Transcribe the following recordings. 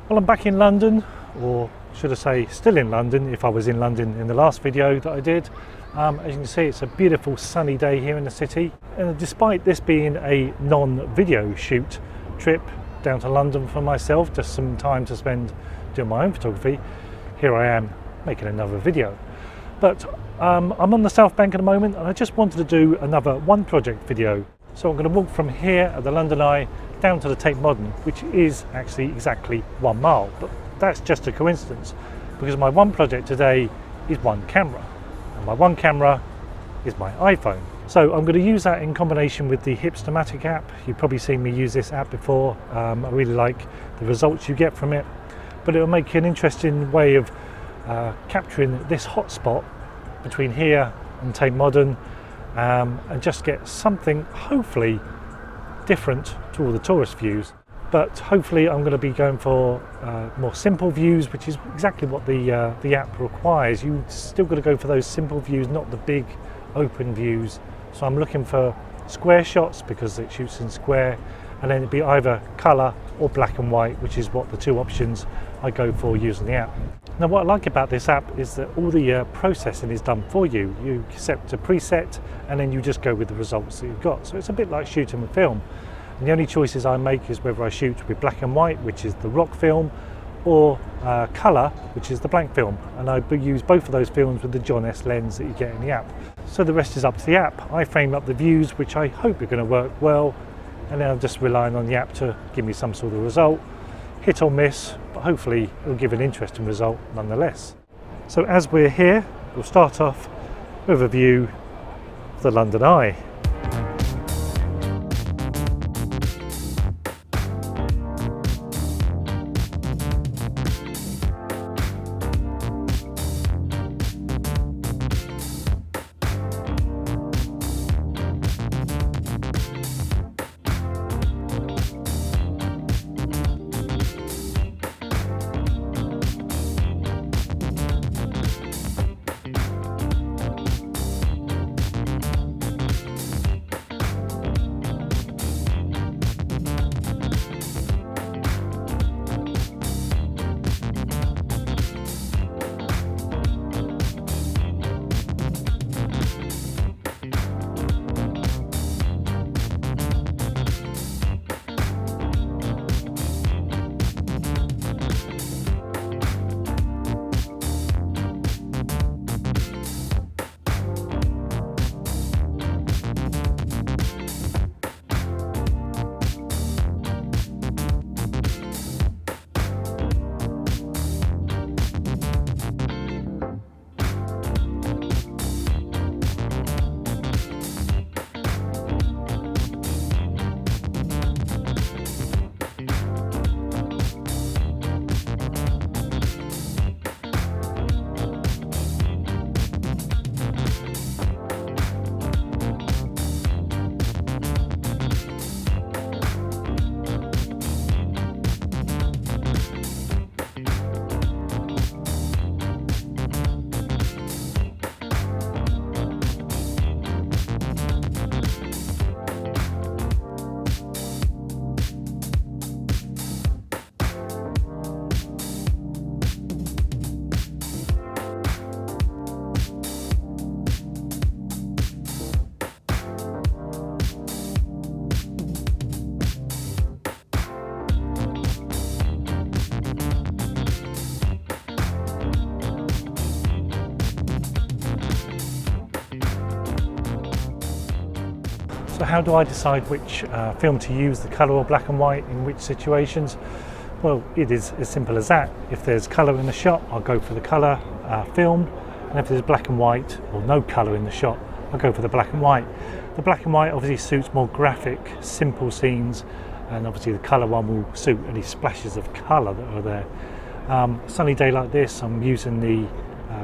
Well, I'm back in London, or should I say still in London if I was in London in the last video that I did. As you can see, it's a beautiful sunny day here in the city, and despite this being a non-video shoot trip down to London for myself, just some time to spend doing my own photography, here I am making another video. But I'm on the South Bank at the moment, and I just wanted to do another one project video. So I'm going to walk from here at the London Eye down to the Tate Modern, which is actually exactly 1 mile, but that's just a coincidence because my one project today is one camera, and my one camera is my iPhone. So I'm going to use that in combination with the Hipstamatic app. You've probably seen me use this app before. I really like the results you get from it, but it'll make an interesting way of capturing this hotspot between here and Tate Modern, and just get something hopefully different to all the tourist views. But hopefully I'm going to be going for more simple views, which is exactly what the app requires. You still got to go for those simple views, not the big open views. So I'm looking for square shots because it shoots in square, and then it'd be either colour or black and white, which is what the two options I go for using the app. Now what I like about this app is that all the processing is done for you. You set a preset and then you just go with the results that you've got. So it's a bit like shooting with film. And the only choices I make is whether I shoot with black and white, which is the rock film, or colour, which is the blank film. And I use both of those films with the John S lens that you get in the app. So the rest is up to the app. I frame up the views, which I hope are going to work well, and then I'm just relying on the app to give me some sort of result. Hit or miss, but hopefully it'll give an interesting result nonetheless. So as we're here, we'll start off with a view of the London Eye. So how do I decide which film to use, the colour or black and white, in which situations? Well, it is as simple as that. If there's colour in the shot, I'll go for the colour film, and if there's black and white or no colour in the shot, I'll go for the black and white. The black and white obviously suits more graphic, simple scenes, and obviously the colour one will suit any splashes of colour that are there. Sunny day like this, I'm using the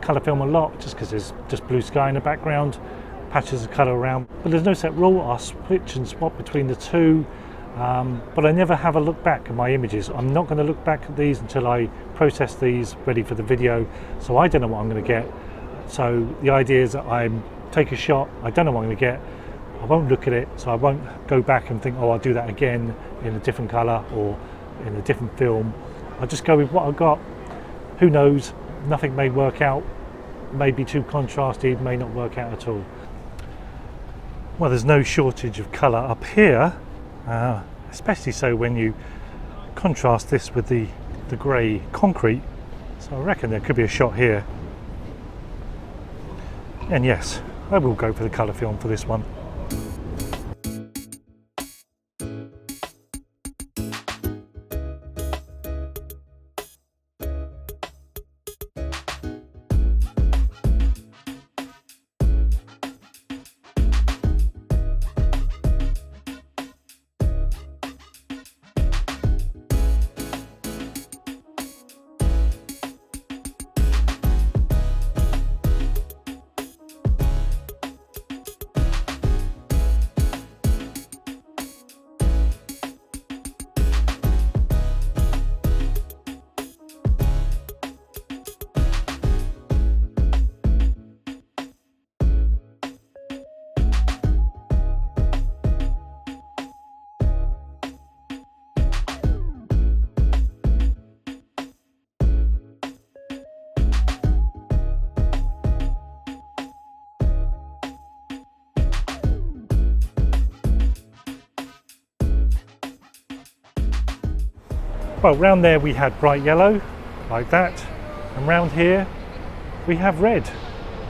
colour film a lot just because there's just blue sky in the background, patches of colour around, but there's no set rule. I'll switch and swap between the two, but I never have a look back at my images. I'm not going to look back at these until I process these ready for the video, so I don't know what I'm going to get. So the idea is that I take a shot, I don't know what I'm going to get, I won't look at it, so I won't go back and think, oh, I'll do that again in a different colour or in a different film. I'll just go with what I got. Who knows, nothing may work out, may be too contrasted, may not work out at all. Well, there's no shortage of colour up here, especially so when you contrast this with the grey concrete. So I reckon there could be a shot here. And yes, I will go for the colour film for this one. Well, round there we had bright yellow, like that, and round here we have red.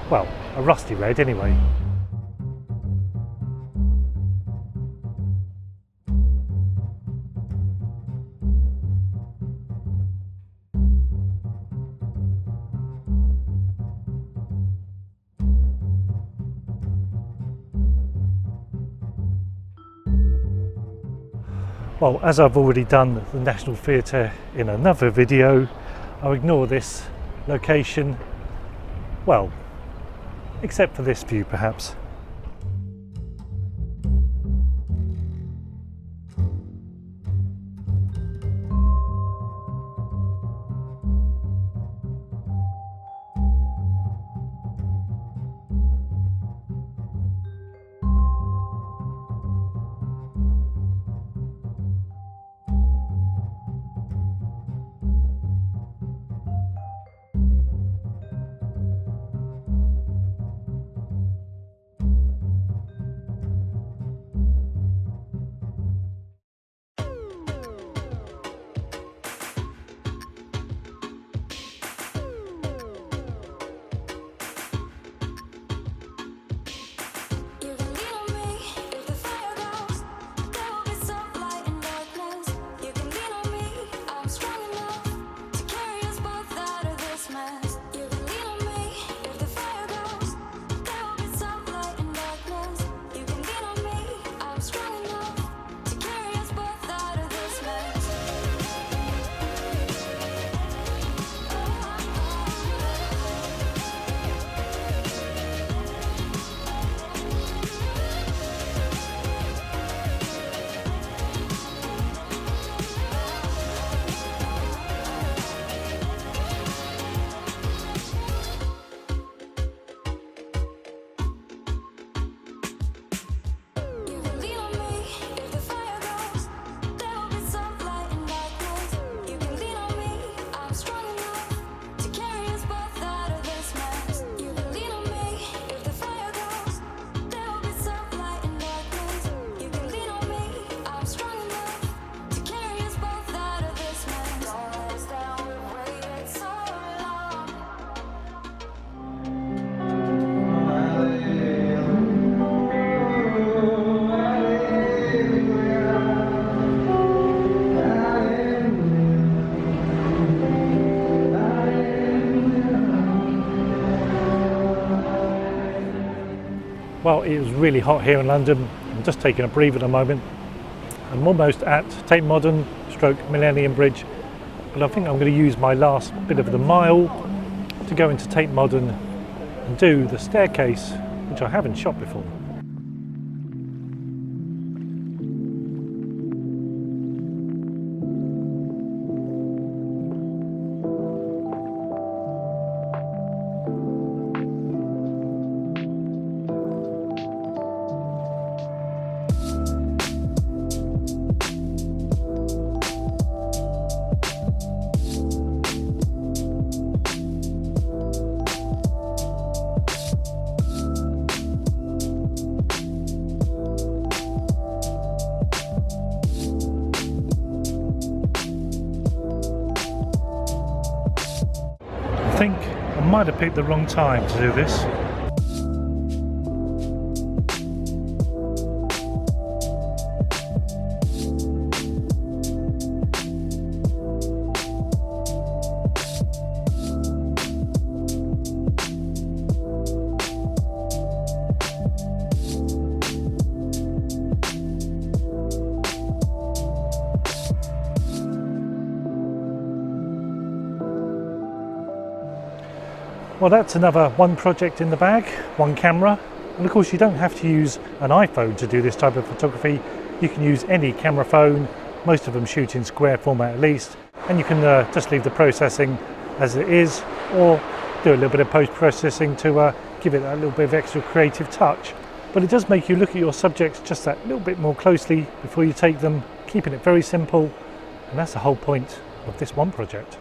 Well, a rusty red anyway. Well, as I've already done the National Theatre in another video, I'll ignore this location, well, except for this view perhaps. Well, it was really hot here in London. I'm just taking a breather at the moment. I'm almost at Tate Modern / Millennium Bridge, but I think I'm going to use my last bit of the mile to go into Tate Modern and do the staircase, which I haven't shot before. might have picked the wrong time to do this. Well, that's another one project in the bag, one camera. And of course you don't have to use an iPhone to do this type of photography. You can use any camera phone, most of them shoot in square format at least, and you can just leave the processing as it is, or do a little bit of post-processing to give it a little bit of extra creative touch. But it does make you look at your subjects just that little bit more closely before you take them, keeping it very simple, and that's the whole point of this one project.